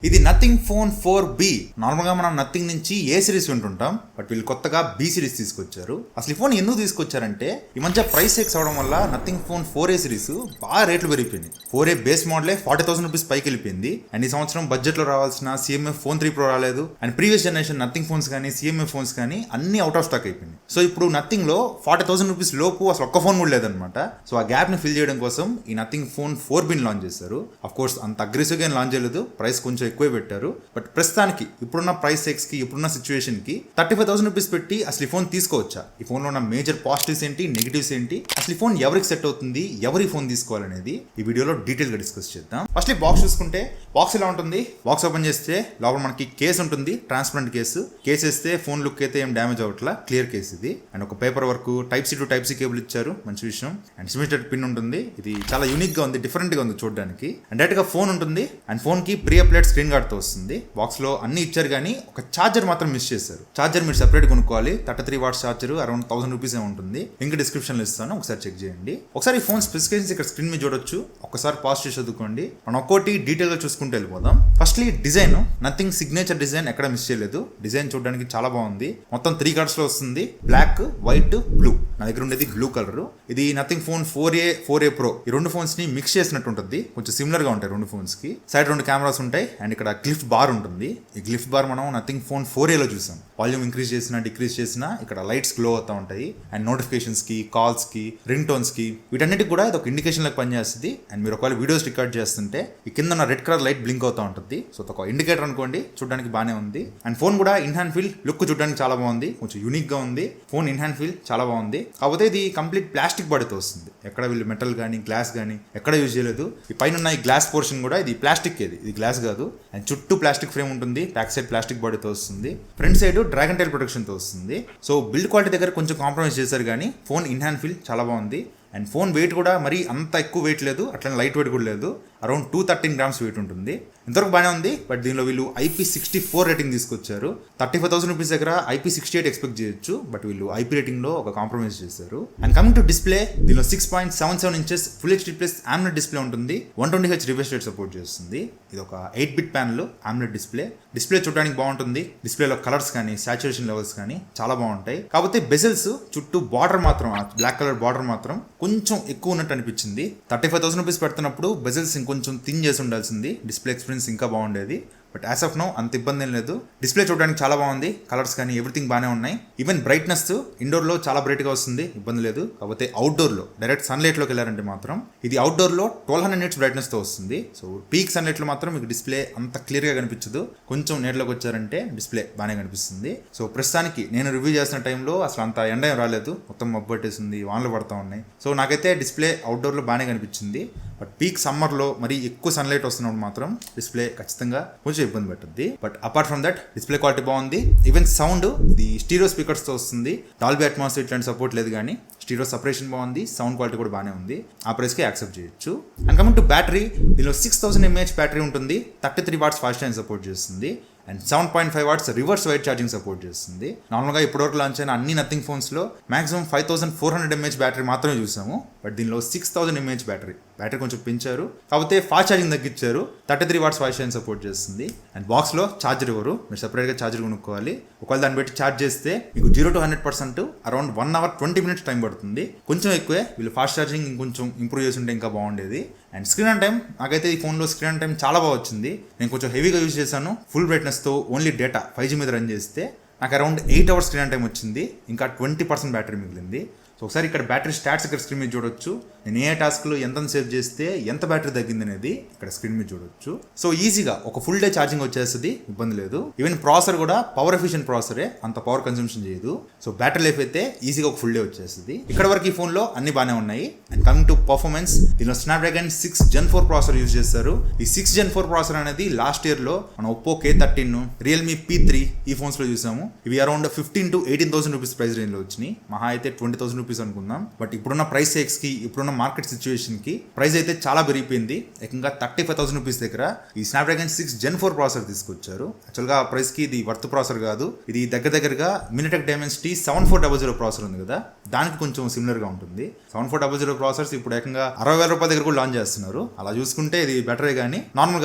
ఇది nothing phone 4B. నార్మల్గా మనం నథింగ్ నుంచి ఏ సిరీస్ వింటుంటాం, బట్ వీళ్ళు కొత్తగా బి సిరీస్ తీసుకొచ్చారు. అసలు ఈ ఫోన్ ఎందుకు తీసుకొచ్చారంటే ఈ మధ్య ప్రైస్ ఎక్స్ అవడం వల్ల నథింగ్ ఫోన్ 4A సిరీస్ బాగా రేట్లు పెరిగిపోయింది. 4A బేస్ మోడలే 40,000 రూపీస్ పైకి వెళ్ళిపోయింది. అండ్ ఈ సంవత్సరం బడ్జెట్ లో రావాల్సిన CMF ఫోన్ 3 Pro రాలేదు. And previous generation nothing phones కానీ CMF ఫోన్స్ కానీ అన్ని అవుట్ ఆఫ్ స్టాక్ అయిపోయింది. సో ఇప్పుడు నథింగ్ లో 40,000 రూపీస్ లోపు అసలు ఒక్క ఫోన్ కూడా లేదనమాట. సో ఆ గ్యాప్ ని ఫిల్ చేయడం కోసం ఈ నథింగ్ ఫోన్ 4B లాంచ్ చేశారు. అఫ్ కోర్స్ అంత అగ్రెసివ్ గా లాంచ్ చేయలేదు, ప్రైస్ కొంచెం ఎక్కువే పెట్టారు. బట్ ప్రస్తుతానికి ఇప్పుడున్న ప్రైస్ ఎక్స్ కి ఇప్పుడున్న సిచ్యువేషన్ కి 35,000 రూపీస్ పెట్టి అసలు ఈ ఫోన్ తీసుకోవచ్చా, ఈ ఫోన్ లో ఉన్న మేజర్ పాజిటివ్స్ ఏంటి, నెగిటివ్స్ ఏంటి, అసలు ఈ ఫోన్ ఎవరికి సెట్ అవుతుంది, ఎవరి ఫోన్ తీసుకోవాలనేది ఈ వీడియోలో డీటెయిల్ గా డిస్కస్ చేద్దాం. ఫస్ట్ బాక్స్ చూసుకుంటే బాక్స్ ఎలా ఉంటుంది. బాక్స్ ఓపెన్ చేస్తే లోపల మనకి కేసు ఉంటుంది, ట్రాన్స్పరెంట్ కేసు. కేసు వేస్తే ఫోన్ లుక్ అయితే ఏం డ్యామేజ్ అవ్వట్లా, క్లియర్ కేసు ఇది. అండ్ ఒక paper work Type-C to Type-C cable ఇచ్చారు, మంచి విషయం. అండ్ సిమిటెడ్ పిన్ ఉంటుంది, ఇది చాలా యూనిక్ గా ఉంది, డిఫరెంట్ గా ఉంది చూడడానికి. అండ్ డైరెక్ట్ గా ఫోన్ ఉంటుంది. అండ్ ఫోన్ కి ప్రీ అప్లైడ్ స్క్రీన్ గార్డ్ తో వస్తుంది. బాక్స్ లో అన్ని ఇచ్చారు కానీ ఒక చార్జర్ మాత్రం మిస్ చేశారు. చార్జర్ మీరు సెపరేట్ కొనుక్కోవాలి. 33 వాట్స్ చార్జర్ అరౌండ్ 1000 రూపీస్ ఉంటుంది. లింక్ డిస్క్రిప్షన్ లో ఇస్తాను, ఒకసారి చెక్ చేయండి. ఒకసారి ఈ ఫోన్ స్పెసిఫికేషన్స్ ఇక్కడ స్క్రీన్ మీద చూడొచ్చు, ఒకసారి పాజ్ చేసి చదువుకోండి. మనం ఒక్కోటి డీటెయిల్ గా చూసుకుంటూ వెళ్ళిపోదాం. Firstly design, nothing signature design ఎక్కడ మిస్ చేయలేదు. డిజైన్ చూడడానికి చాలా బాగుంది. మొత్తం 3 కలర్స్ లో వస్తుంది, బ్లాక్, వైట్, బ్లూ. నా దగ్గర ఉండేది బ్లూ కలర్. ఇది నథింగ్ ఫోన్ 4A Pro, ఈ రెండు ఫోన్స్ ని మిక్స్ చేసినట్టు ఉంటుంది. కొంచెం సిమిలర్ గా ఉంటాయి రెండు ఫోన్స్ కి. సైడ్ 2 కెమెరాస్ ఉంటాయి. అండ్ ఇక్కడ గ్లిఫ్ బార్ ఉంటుంది. ఈ గ్లిఫ్ బార్ మనం నథింగ్ ఫోన్ 4A లో చూసాం. వాల్యూమ్ ఇంక్రీజ్ చేసినా డిక్రీజ్ చేసినా ఇక్కడ లైట్స్ గ్లో అవుతా ఉంటాయి. అండ్ నోటిఫికేషన్స్ కి, కాల్స్ కి, రింగ్ టోన్స్ కి, వీటన్నిటికి కూడా ఇది ఒక ఇండికేషన్ లాగా పనిచేస్తుంది. అండ్ మీరు ఒకవేళ వీడియోస్ రికార్డ్ చేస్తుంటే ఈ కింద ఉన్న రెడ్ కలర్ లైట్ బ్లింక్ అవుతా ఉంటుంది. సో ఒక ఇండికేటర్ అనుకోండి, చూడడానికి బాగానే ఉంది. అండ్ ఫోన్ కూడా ఇన్ హ్యాండ్ ఫీల్ లుక్ చూడడానికి చాలా బాగుంది, కొంచెం యూనిక్ గా ఉంది. ఫోన్ ఇన్ హ్యాండ్ ఫీల్ చాలా బాగుంది. కాకపోతే ఇది కంప్లీట్ ప్లాస్టిక్ బాడీతో వస్తుంది. ఎక్కడ వీళ్ళు మెటల్ కానీ గ్లాస్ కానీ ఎక్కడ యూజ్ చేయలేదు. ఈ పైన ఉన్న ఈ గ్లాస్ పోర్షన్ కూడా ఇది ప్లాస్టిక్, ఇది గ్లాస్ కాదు. అండ్ చుట్టూ ప్లాస్టిక్ ఫ్రేమ్ ఉంటుంది. బ్యాక్ సైడ్ ప్లాస్టిక్ బాడీతో వస్తుంది. Front side Dragontrail protection తో వస్తుంది. సో బిల్డ్ క్వాలిటీ దగ్గర కొంచెం కాంప్రమైజ్ చేశారు కానీ ఫోన్ ఇన్ హ్యాండ్ ఫీల్ చాలా బాగుంది. అండ్ ఫోన్ వెయిట్ కూడా మరీ అంత ఎక్కువ వెయిట్ లేదు, అట్లా లైట్ వెయిట్ కూడా లేదు. అరౌండ్ 213 గ్రామ్స్ వెయిట్ ఉంటుంది. ఇంతవరకు బాగానే ఉంది. బట్ దీనిలో వీళ్ళు IP64 రేటింగ్ తీసుకొచ్చారు. 35,000 రూపీస్ దగ్గర IP68 ఎక్స్పెక్ట్ చేయొచ్చు, బట్ వీళ్ళు IP రేటింగ్ లో ఒక కాంప్రమైజ్ చేశారు. అండ్ కమింగ్ టు డిస్ప్లే, దీనిలో 6.77 inches full HD plus AMOLED display ఉంటుంది. 120Hz రిఫ్రెష్ రేట్ సపోర్ట్ చేస్తుంది. ఇది ఒక 8-bit panel AMOLED display. Display చూడడానికి బాగుంటుంది. డిస్ప్లేలో కలర్స్ కానీ సాచురేషన్ లెవెల్స్ కానీ చాలా బాగుంటాయి. కాకపోతే బెజల్స్ చుట్టూ బార్డర్ మాత్రం, బ్లాక్ కలర్ బార్డర్ మాత్రం కొంచెం ఎక్కువ ఉన్నట్టు అనిపించింది. 35,000 రూపీస్ పెడుతున్నప్పుడు బెజల్స్ ఇంకొంచెం థిన్ చేసి ఉండాల్సింది. డిస్ప్లే ఎక్స్పీరియన్స్ ఇంకా బాగుండేది. బట్ యాజ్ ఆఫ్ నో అంత ఇబ్బంది ఏం లేదు. డిస్ప్లే చూడడానికి చాలా బాగుంది. కలర్స్ కానీ ఎవ్రీథింగ్ బాగానే ఉన్నాయి. ఈవెన్ బ్రైట్నెస్ ఇండోర్ లో చాలా బ్రైట్ గా వస్తుంది, ఇబ్బంది లేదు. కాకపోతే అవుట్డోర్ లో డైరెక్ట్ సన్లైట్ లోకి వెళ్ళారంటే మాత్రం ఇది అవుట్డోర్ లో 1200 nits బ్రైట్నెస్ తో వస్తుంది. సో పీక్ సన్లైట్ లో మాత్రం మీకు డిస్ప్లే అంత క్లియర్ గా కనిపించదు. కొంచెం నేట్లోకి వచ్చారంటే డిస్ప్లే బాగానే కనిపిస్తుంది. సో ప్రస్తుతానికి నేను రివ్యూ చేసిన టైంలో అసలు అంత ఎండ ఏం రాలేదు, మొత్తం మబ్బు పట్టేసింది, వానలు పడతా ఉన్నాయి. సో నాకైతే డిస్ప్లే అవుట్డోర్ లో బాగానే కనిపించింది. బట్ పీక్ సమ్మర్ లో మరి ఎక్కువ సన్లైట్ వస్తున్నప్పుడు మాత్రం డిస్ప్లే ఖచ్చితంగా కొంచెం ఇబ్బంది పెట్టద్ది. But apart from that display quality బాగుంది. ఈవెన్ సౌండ్ ఇది స్టీరియో స్పీకర్స్ తో వస్తుంది. డాల్బీ అట్మాస్ ఇట్లాంటి సపోర్ట్ లేదు కానీ స్టీరియో సపరేషన్ బాగుంది. సౌండ్ క్వాలిటీ కూడా బాగానే ఉంది. ఆ ప్రైస్ కి యాక్సెప్ట్ చేయొచ్చు. అండ్ కమింగ్ టు బ్యాటరీ, దీనిలో 6000 mAh బ్యాటరీ ఉంటుంది. 33 వాట్స్ ఫాస్ట్ ఛార్జింగ్ సపోర్ట్ చేస్తుంది. And 7.5 watts reverse wired charging support చేస్తుంది. నార్మల్గా ఇప్పటివరకు లాంచ్ అయిన అన్ని నథింగ్ ఫోన్స్ లో మాక్సిమం 5400 mAh బ్యాటరీ మాత్రమే చూసాము. బట్ దీనిలో 6000 mAh బ్యాటరీ కొంచెం పెంచారు. కాకపోతే ఫాస్ట్ ఛార్జింగ్ తగ్గించారు. 33 వాట్స్ ఫాస్ట్ ఛార్జింగ్ సపోర్ట్ చేస్తుంది. అండ్ బాక్స్ లో ఛార్జర్ ఇవ్వరు, మీరు సెపరేట్ గా ఛార్జర్ కొనుక్కోవాలి. ఒకవేళ దాన్ని బట్టి ఛార్జ్ చేస్తే మీకు 0 to 100% around 1 hour 20 minutes time పడుతుంది. కొంచెం ఎక్కువే. వీళ్ళు ఫాస్ట్ ఛార్జింగ్ ఇంకొంచెం ఇంప్రూవ్ చేసి ఉంటే ఇంకా బాగుండేది. అండ్ స్క్రీన్ ఆన్ టైం, నాకైతే ఈ ఫోన్లో స్క్రీన్ ఆన్ టైం చాలా బాగా వచ్చింది. నేను కొంచెం హెవీగా యూజ్ చేశాను. ఫుల్ బ్రైట్నెస్తో ఓన్లీ డేటా 5G మీద రన్ చేస్తే నాకు around 8 hours screen on time వచ్చింది. ఇంకా 20% బ్యాటరీ మిగిలింది. సో ఒకసారి ఇక్కడ బ్యాటరీ స్టాట్స్ ఇక్కడ స్క్రీన్ మీద చూడొచ్చు. నేను ఏ టాస్క్లో ఎంత సేవ్ చేస్తే ఎంత బ్యాటరీ తగ్గింది అనేది ఇక్కడ స్క్రీన్ మీద చూడొచ్చు. సో ఈజీగా ఒక ఫుల్ డే ఛార్జింగ్ వచ్చేస్తుంది, ఇబ్బంది లేదు. ఈవెన్ ప్రాసెసర్ కూడా పవర్ ఎఫిషియెంట్ ప్రాసెసరే, అంత పవర్ కన్సంప్షన్ చేయదు. సో బ్యాటరీ లైఫ్ అయితే ఈజీగా ఒక ఫుల్ డే వచ్చేస్తుంది. ఇక్కడ వరకు ఈ ఫోన్లో అన్ని బాగానే ఉన్నాయి. అండ్ కమింగ్ టు పర్ఫార్మెన్స్, దీనిలో స్నాప్డ్రాగన్ 6 Gen 4 ప్రాసెసర్ యూజ్ చేస్తారు. ఈ 6 Gen 4 ప్రాసెసర్ అనేది లాస్ట్ ఇయర్ లో మన ఒప్పో K13, రియల్మీ P3 ఈ ఫోన్స్ లో చూసాము. ఇవి around 15,000 to 18,000 rupees price range లో వచ్చినాయి. మహా అయితే 20,000 రూపీస్ అనుకుందాం. బట్ ఇప్పుడున్న ప్రైస్ ఎక్స్ కి ఇప్పుడున్న మార్కెట్ సిచ్యువేషన్ కి ప్రైస్ అయితే చాలా పెరిగిపోయింది. ఏకంగా 35,000 రూపీస్ దగ్గర ఈ స్నాప్డ్రాగన్ 6 Gen 4 ప్రాసెసర్ తీసుకొచ్చారు. యాక్చువల్గా ఆ ప్రైస్ కి ఇది వర్త్ ప్రాసెసర్ కాదు. ఇది దగ్గరగా మినిటెక్ డైమెన్సిటీ 7400 ప్రాసెసర్ ఉంది కదా, దానికి కొంచెం సిమిలర్ గా ఉంటుంది. 7400 ప్రాసెసర్స్ ఇప్పుడు ఏకంగా 60,000 రూపాయల దగ్గర కూడా లాంచ్ చేస్తున్నారు. అలా చూసుకుంటే ఇది బెటరే కానీ నార్మల్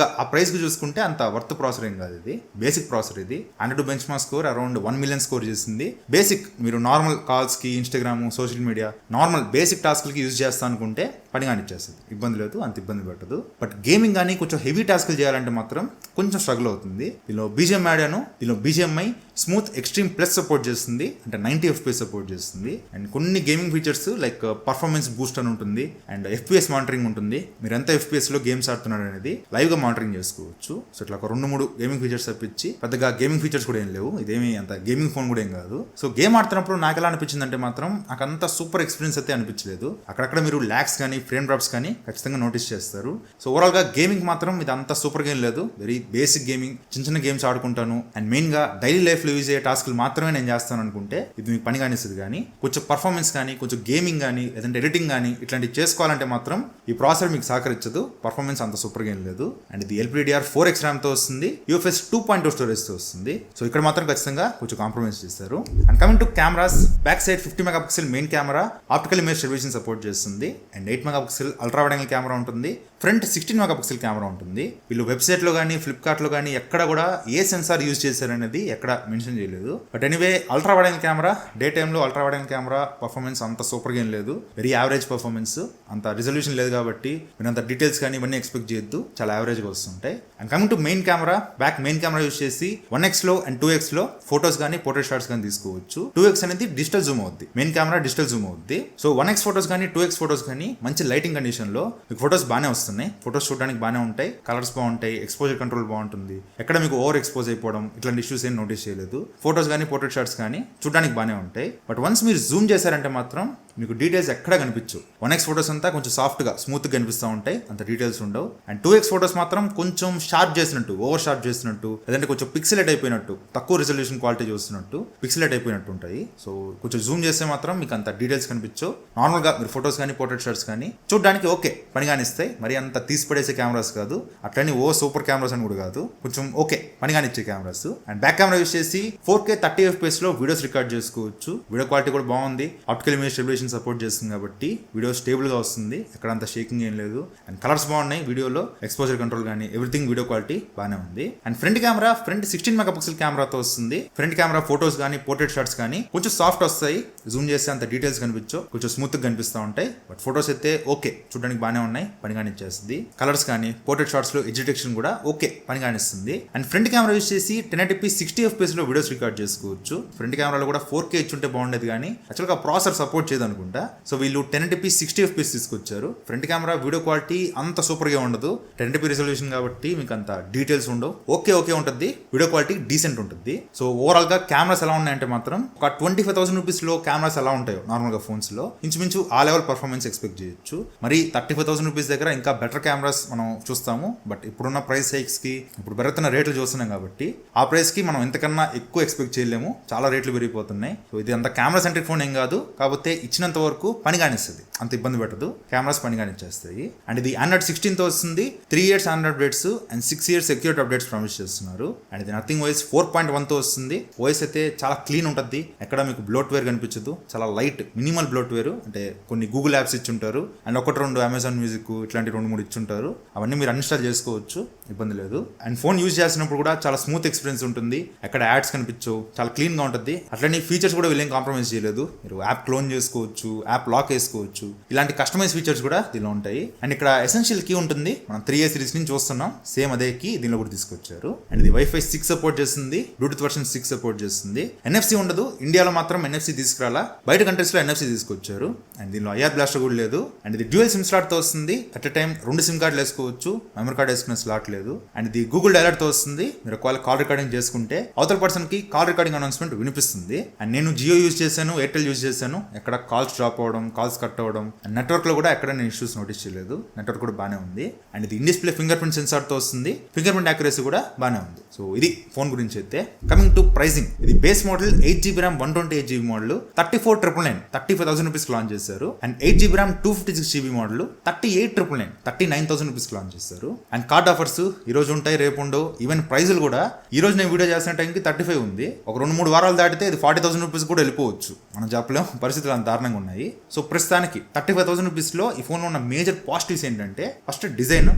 గా ఆ ప్రైస్ కి చూసుకుంటే అంత వర్త్ ప్రాసెసర్ ఏం కాదు. ఇది బేసిక్ ప్రాసెసర్. ఇది Android benchmark score around 1 million score చేసింది. బేసిక్ మీరు నార్మల్ కాల్స్ కి, Instagram, social media, normal basic టాస్క్లకి యూజ్ చేస్తా అనుకుంటే పని కానిచ్చేస్తుంది. ఇబ్బంది లేదు, అంత ఇబ్బంది పెట్టదు. బట్ గేమింగ్ కానీ కొంచెం హెవీ టాస్క్లు చేయాలంటే మాత్రం కొంచెం స్ట్రగుల్ అవుతుంది. దీనిలో బీజిఎం ఆడాను. దీనిలో BGMI smooth extreme plus support చేస్తుంది, అంటే 90 FPS సపోర్ట్ చేస్తుంది. అండ్ కొన్ని gaming features like performance Boost అని ఉంటుంది, అండ్ FPS మానిటరింగ్ ఉంటుంది. మీరు ఎంత FPS లో గేమ్స్ ఆడుతున్నారు అనేది లైవ్ గా మానిటరింగ్ చేసుకోవచ్చు. సో ఇట్లా ఒక 2-3 గేమింగ్ ఫీచర్స్ తప్పించి పెద్దగా గేమింగ్ ఫీచర్స్ కూడా ఏం లేవు. ఇదేమి అంత గేమింగ్ ఫోన్ కూడా ఏం కాదు. సో గేమ్ ఆడుతున్నప్పుడు నాకు ఎలా అనిపించింది అంటే మాత్రం నాకు అంత సూపర్ ఎక్స్పీరియన్స్ అయితే అనిపించలేదు. అక్కడక్కడ మీరు ల్యాగ్స్ కానీ ఫ్రేమ్ డ్రాప్స్ కానీ ఖచ్చితంగా నోటీస్ చేస్తారు. సో ఓవరాల్ గా గేమింగ్ మాత్రం ఇది అంత సూపర్ గేమ్ లేదు. వెరీ బేసిక్ గేమింగ్, చిన్న గేమ్స్ ఆడుకుంటాను అండ్ మెయిన్ గా డైలీ లైఫ్ లో యూజ్ అయ్యే టాస్క్లు మాత్రమే నేను చేస్తాను అనుకుంటే ఇది మీకు పని కానిస్తుంది. కానీ కొంచెం పర్ఫార్మెన్స్ కానీ, కొంచెం గేమింగ్ కానీ, లేదంటే ఎడిటింగ్ కానీ ఇట్లాంటివి చేసుకోవాలంటే మాత్రం ఈ ప్రాసెసర్ మీకు సహకరించదు. పర్ఫార్మెన్స్ అంత సూపర్ గేమ్ లేదు. అండ్ ఇది LPDDR4X RAM తో వస్తుంది, UFS 2.0 స్టోరేజ్ తో వస్తుంది. సో ఇక్కడ మాత్రం ఖచ్చితంగా కొంచెం కాంప్రమైజ్ చేస్తారు. And coming to cameras, back side 50 megapixel main camera optical image stabilization support చేస్తుంది. And 8 megapixel ultra wide angle camera ఉంటుంది. ఫ్రంట్ 16 మెగాపిక్సెల్ కెమెరా ఉంటుంది. వీళ్ళు వెబ్సైట్ లో కానీ, ఫ్లిప్కార్ట్ లో కానీ ఎక్కడ కూడా ఏ సెన్సార్ యూజ్ చేశారనేది ఎక్కడ మెన్షన్ చేయలేదు. But anyway ultra wide angle camera, day టైంలో ultra wide angle camera performance అంత సూపర్ గా ఏం లేదు. వెరీ యావరేజ్ పర్ఫార్మెన్స్, అంత రిజల్యూషన్ లేదు కాబట్టి మీరు అంత డీటెయిల్స్ కానీ ఇవన్నీ ఎక్స్పెక్ట్ చేయొద్దు. చాలా యావరేజ్ గా వస్తుంటాయి. And coming to main camera, back main camera use చేసి 1x లో అండ్ 2x లో ఫోటోస్ కానీ, పోర్ట్రేట్ షాట్స్ కానీ తీసుకోవచ్చు. 2x అనేది డిజిటల్ జూమ్ అవుద్ది, మెయిన్ కెమెరా డిజిటల్ జూమ్ అవుద్ది. సో 1x ఫోటోస్ కానీ, 2x ఫోటోస్ కానీ మంచి లైటింగ్ కండిషన్ లో మీకు ఫోటోస్ బాగానే వస్తున్నాయి. ఫోటోస్ చూడడానికి బాగానే ఉంటాయి, కలర్స్ బాగుంటాయి, ఎక్స్పోజర్ కంట్రోల్ బాగుంటుంది. ఎక్కడ మీకు ఓవర్ ఎక్స్పోజ్ అయిపోవడం ఇట్లాంటి ఇష్యూస్ ఏం నోటీస్ చేయలేదు. ఫోటోస్ కానీ, పోర్ట్రేట్ షాట్స్ కానీ చూడడానికి బాగానే ఉంటాయి. బట్ వన్స్ మీరు జూమ్ చేశారంటే మాత్రం మీకు డీటెయిల్స్ ఎక్కడ కనిపించు. 1x ఫోటోస్ అంతా కొంచెం సాఫ్ట్ గా, స్మూత్ గా కనిపిస్తూ ఉంటాయి, అంత డీటెయిల్స్ ఉండవు. అండ్ 2x ఫోటోస్ మాత్రం కొంచెం షార్ప్ చేసినట్టు, ఓవర్ షార్ప్ చేసినట్టు, లేదంటే కొంచెం పిక్సెలేట్ అయిపోయినట్టు, తక్కువ రిజల్యూషన్ క్వాలిటీ చూస్తున్నట్టు పిక్సెలేట్ అయిపోయినట్టు ఉంటాయి. సో కొంచెం జూమ్ చేస్తే మాత్రం మీకు అంత డీటెయిల్స్ కనిపించవు. నార్మల్ గా మీరు ఫోటోస్ కానీ, పోర్ట్రేట్ షాట్స్ కానీ చూడడానికి ఓకే పని కానిస్తాయి. మరి అంత తీసి పడేసే కెమెరాస్ కాదు, అట్లని ఓ సూపర్ కెమెరాస్ అని కూడా కాదు, కొంచెం ఓకే పని కానిచ్చే cameras. And back camera use చేసి 4K 30 FPS లో వీడియోస్ రికార్డ్ చేసుకోవచ్చు. వీడియో క్వాలిటీ కూడా బాగుంది, ఆప్టికల్ ఇమేజ్ స్టెబిలైజేషన్ సపోర్ట్ చేస్తుంది కాబట్టి వీడియో స్టేబుల్ గా వస్తుంది, ఎక్కడ అంత షేకింగ్ ఏం లేదు. అండ్ కలర్స్ బాగున్నాయి వీడియోలో, ఎక్స్పోజర్ కంట్రోల్ కానీ ఎవ్రీథింగ్ వీడియో క్వాలిటీ బాగానే ఉంది. And front camera, front 16 megapixel కెమెరాతో వస్తుంది. ఫ్రంట్ కెమెరా ఫోటోస్ కానీ, పోర్ట్రేట్ షాట్స్ కానీ కొంచెం సాఫ్ట్ వస్తాయి, జూమ్ చేస్తే అంత డీటెయిల్స్ కనిపించవు, కొంచెం స్మూత్ గా కనిపిస్తూ ఉంటాయి. బట్ ఫోటోస్ అయితే ఓకే చూడడానికి బాగానే ఉన్నాయి, పని కానిచ్చేస్తుంది. కలర్స్ కానీ, పోర్ట్రేట్ షాట్స్ లో ఎడ్జ్ డిటెక్షన్ కూడా ఓకే పని కానిస్తుంది. అండ్ ఫ్రంట్ కెమెరా యూస్ చేసి 1080p 60 FPS లో వీడియోస్ రికార్డ్ చేసుకోవచ్చు. ఫ్రంట్ కెమెరాలో కూడా 4K ఇచ్చుంటే బాగుండేది, కానీ యాక్చువల్గా ప్రాసెసర్ సపోర్ట్ చేయదు అనుకుంటా. సో వీళ్ళు 1080p 60 FPS తీసుకొచ్చారు. ఫ్రంట్ కెమెరా వీడియో క్వాలిటీ అంత సూపర్ గా ఉండదు, 1080p రిజల్యూషన్ కాబట్టి మీకు అంత డీటెయిల్స్ ఉండవు. ఓకే ఉంటుంది, వీడియో క్వాలిటీ డీసెంట్ ఉంటుంది. సో ఓవరాల్ గా కెమెరాస్ ఎలా ఉన్నాయంటే మాత్రం ఒక 25,000 రూపీస్ లో కెమెరాస్ ఎలా ఉంటాయో నార్మల్ గా ఫోన్స్ లో ఇంచుమించు ఆ లెవెల్ పర్ఫార్మెన్స్ ఎక్స్పెక్ట్ చేయొచ్చు. మరి 35,000 రూపీస్ దగ్గర ఇంకా బెటర్ కెమెరాస్ మనం చూస్తాము. బట్ ఇప్పుడున్న ప్రైస్ హైక్స్ కి, ఇప్పుడు పెరుగుతున్న రేట్లు చూస్తున్నాం కాబట్టి ఆ ప్రైస్ కి మనం ఇంతకన్నా ఎక్కువ ఎక్స్పెక్ట్ చేయలేము, చాలా రేట్లు పెరిగిపోతున్నాయి. సో ఇది అంత కెమెరా సెంట్రిక్ ఫోన్ ఏం కాదు, కాకపోతే ఇచ్చినంత వరకు పని కానిస్తుంది, అంత ఇబ్బంది పెట్టదు, కెమెరాస్ పని కానిచ్చేస్తాయి. అండ్ ఇది Android 16 తో వస్తుంది. 3 years Android updates and 6 years security updates promise చేస్తున్నారు. అండ్ ఇది నథింగ్ OS 4.1 తో వస్తుంది. OS అయితే చాలా క్లీన్ ఉంటుంది, ఎక్కడ మీకు బ్లోట్వేర్ కనిపించదు, చాలా లైట్ మినిమల్ బ్లోట్వేర్. అంటే కొన్ని గూగుల్ యాప్స్ ఇచ్చుంటారు అండ్ 1-2 అమెజాన్ మ్యూజిక్ ఇట్లాంటి 2-3 ఇచ్చుంటారు, అవన్నీ మీరు అన్ఇన్స్టాల్ చేసుకోవచ్చు, ఇబ్బంది లేదు. అండ్ ఫోన్ యూజ్ చేసినప్పుడు కూడా చాలా స్మూత్ ఎక్స్పీరియన్స్ ఉంటుంది, ఎక్కడ యాడ్స్ కనిపించవు, చాలా క్లీన్ గా ఉంటుంది. అట్లనే ఫీచర్స్ కూడా వీళ్ళేం కాంప్రమైజ్ చేయలేదు. మీరు యాప్ క్లోన్ చేసుకోవచ్చు, యాప్ లాక్ వేసుకోవచ్చు, ఇలాంటి కస్టమైజ్ ఫీచర్స్ కూడా దీనిలో ఉంటాయి. అండ్ ఇక్కడ ఎసెన్షియల్ కీ ఉంటుంది, మనం 3A సిరీస్ నుంచి చూస్తున్నాం, సేమ్ అదే కీ దీనిలో కూడా తీసుకొచ్చారు. అండ్ ఇది Wi-Fi 6 సపోర్ట్ చేస్తుంది, బ్లూటూత్ వర్షన్ 6 సపోర్ట్ చేస్తుంది. NFC ఉండదు, ఇండియాలో మాత్రం NFC తీసుకురాలా, బయట కంట్రీస్ లో NFC తీసుకొచ్చారు. అండ్ దీనిలో IR బ్లాస్టర్ కూడా లేదు. అండ్ ఇది డ్యూయల్ సిమ్ స్లాట్ తో వస్తుంది, అట్ ఎ టైం 2 సిమ్ కార్డులు వేసుకోవచ్చు, మెమరీ కార్డ్ వేసుకునే స్లాట్ లేదు. అండ్ ఇది గూగుల్ డైలాట్ తో వస్తుంది, మీరు ఒకవేళ కాల్ రికార్డింగ్ చేసుకుంటే అవతల పర్సన్ కి కాల్ రికార్డింగ్ అనౌన్స్మెంట్ వినిపిస్తుంది. అండ్ నేను జియో యూజ్ చేశాను, ఎయిర్టెల్ యూజ్ చేశాను, ఎక్కడ కాల్స్ కాల్స్ డ్రాప్ అవ్వడం, కాల్స్ కట్ అవ్వడం, అండ్ నెట్వర్క్లో కూడా ఎక్కడ నేను ఇష్యూస్ నోటీస్ చేయలేదు. నెట్వర్క్ కూడా బాగానే ఉంది. అండ్ ఇది ఇన్ డిస్ప్లే ఫింగర్ ప్రింట్ సెన్సార్తో వస్తుంది. ఫింగర్ ప్రింట్ యాక్యురసీ కూడా బాగానే ఉంది. సో ఇది ఫోన్ గురించి అయితే. కమింగ్ టు ప్రైసింగ్, ఇది base model 8GB RAM 128GB model 34,999 35,000 rupees launch చేశారు. And 8GB RAM 256GB model 38,999 39,000 rupees launch చేశారు. అండ్ కార్డ్ ఆఫర్స్ ఈ రోజు ఉంటాయి, రేపు ఉండవు. ఈవెన్ ప్రైజులు కూడా ఈ రోజు నేను వీడియో చేసిన టైంకి 35 ఉంది. ఒక 2-3 వారాలు దాటితే ఇది 40,000 రూపీస్ కూడా వెళ్ళిపోవచ్చు. మనం చెప్పలేం, పరిస్థితులు అంత దారుణంగా ఉన్నాయి. సో ప్రస్తుతానికి 35,000 రూపీస్లో ఈ ఫోన్లో ఉన్న మేజర్ పాజిటివ్స్ ఏంటంటే, ఫస్ట్ డిజైన్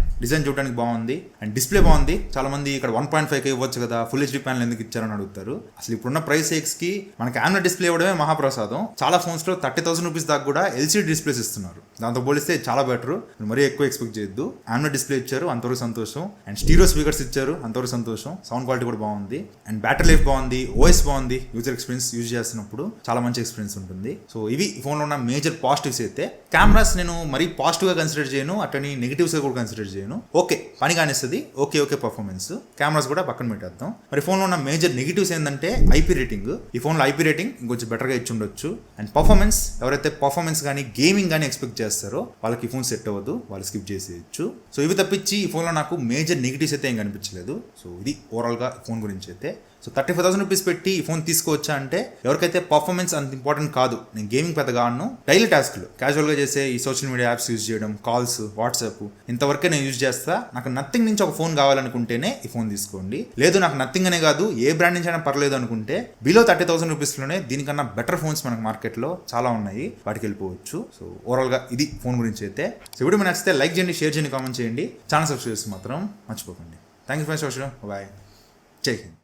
చూడడానికి బాగుంది అండ్ డిస్ప్లే బాగుంది. చాలా మంది ఇక్కడ 1.5K ఇవ్వచ్చు కదా, ఫుల్ హెచ్డీ ప్యానల్ ఎందుకు ఇచ్చారని అడుగుతారు. అసలు ఇప్పుడున్న ప్రైస్ కి మనకి AMOLED డిస్ప్లే ఇవ్వడమే మహాప్రసాదం. చాలా ఫోన్స్ లో 30,000 రూపీస్ దాకా కూడా LCD డిస్ప్లేస్ ఇస్తున్నారు. దాంతో పోలిస్తే చాలా బెటర్. మరీ ఎక్కువ ఎక్స్పెక్ట్ చేయొద్దు. AMOLED డిస్ప్లే ఇచ్చారు, అంతవరకు సంతోషం. అండ్ స్టీరియో స్పీకర్స్ ఇచ్చారు, అంతవరకు సంతోషం. సౌండ్ క్వాలిటీ కూడా బాగుంది అండ్ బ్యాటరీ లైఫ్ బాగుంది, OS బాగుంది. యూజర్ ఎక్స్పీరియన్స్ యూజ్ చేస్తున్నప్పుడు చాలా మంచి ఎక్స్పీరియన్స్ ఉంటుంది. సో ఇవి ఫోన్లో ఉన్న మేజర్ పాజిటివ్స్ అయితే. కెమెరాస్ నేను మరీ పాజిటివ్ గా కన్సిడర్ చేయను, అట్లని నెగిటివ్స్ గా కూడా కన్సిడర్ చేయను. ఓకే పని కానిస్తుంది, ఓకే పర్ఫార్మెన్స్. కెమెరాస్ కూడా పక్కన పెట్టేద్దాం. మరి ఫోన్లో ఉన్న మేజర్ నెగిటివ్స్ ఏంటంటే IP రేటింగ్. ఈ ఫోన్లో IP రేటింగ్ ఇంకొంచెం బెటర్గా ఇచ్చి ఉండొచ్చు. అండ్ పర్ఫార్మెన్స్, ఎవరైతే పర్ఫార్మెన్స్ కానీ గేమింగ్ కానీ ఎక్స్పెక్ట్ చేస్తారో వాళ్ళకి ఈ ఫోన్ సెట్ అవ్వదు, వాళ్ళు స్కిప్ చేసేయచ్చు. సో ఇవి తప్పించి ఈ ఫోన్లో నాకు మేజర్ నెగిటివ్స్ అయితే ఏం కనిపించలేదు. సో ఇది ఓవరాల్గా ఈ ఫోన్ గురించి అయితే. సో 35,000 రూపీస్ పెట్టి ఈ ఫోన్ తీసుకోవచ్చా అంటే, ఎవరికైతే పర్ఫార్మెన్స్ అంత ఇంపార్టెంట్ కాదు, నేను గేమింగ్ పెద్దగా ఆడను, డైలీ టాస్క్లు క్యాజువల్గా చేసే ఈ సోషల్ మీడియా యాప్స్ యూజ్ చేయడం, కాల్స్, వాట్సాప్ ఇంతవరకే నేను యూజ్ చేస్తా, నాకు నథింగ్ నుంచి ఒక ఫోన్ కావాలనుకుంటేనే ఈ ఫోన్ తీసుకోండి. లేదు నాకు నథింగ్ అనే కాదు, ఏ బ్రాండ్ నుంచి అయినా పర్లేదు అనుకుంటే బిలో 30,000 రూపీస్లోనే దీనికన్నా బెటర్ ఫోన్స్ మనకు మార్కెట్లో చాలా ఉన్నాయి, వాటికి వెళ్ళిపోవచ్చు. సో ఓవరాల్గా ఇది ఫోన్ గురించి అయితే. సో వీడియో మీకు నచ్చితే లైక్ చేయండి, షేర్ చేయండి, కామెంట్ చేయండి. ఛానల్ సబ్స్క్రైబ్ చేసి మాత్రం మర్చిపోకండి. Thank you for watching. Bye. జై హింద్.